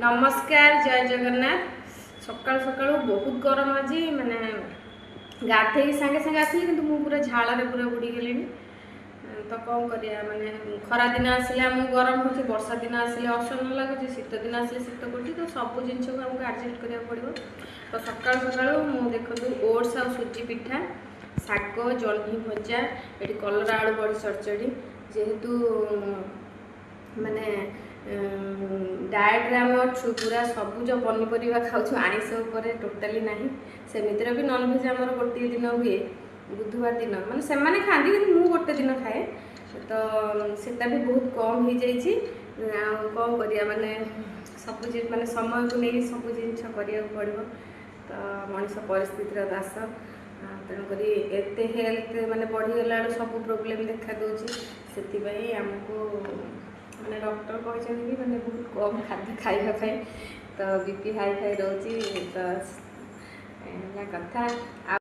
नमस्कार जय जगन्नाथ। सकाल सकाल बहुत गरम आज माने गाधे सागे सागे आसली कि पूरा झाड़े पूरा बुड़ी गली। तो कौन करिया माने खरा दिन आसले आमको गरम हो, वर्षा दिन आसले असहन लगुच, शीत दिन आसले शीत कर, तो सब जिनस को आमको आडजस्ट करा पड़ो। तो सकाल सकाल मुझे देखो ओट्स आ सुजी पिठा, शाग, जह्नी भजा, ये कलरा आलू बड़ी चरचड़ी, जेहेतु माने डाएट्रे आम अच्छु पूरा सबुज पनीपरिया खाऊ, आइष उपर टोटाली ना, सेमितिर भी नॉनभेज आमर गोटे दिन हुए बुधवार दिन, माने से खाती कि मुझे गोटे दिन खाए, तो सेटा भी बहुत कम हो जाइए। कौन करिया माने सब माने समय को नहीं सब जिन करा पड़ो। तो मनीष परिस्थितिर दास, तेणुक एत हेल्थ माने बढ़ीगला सब प्रोब्लेम देखा दूसरी, से आमको माने डॉक्टर कहते माने बहुत कम खाद्य खाइबा, तो बीपी हाई फाई रोचे, तो कथा।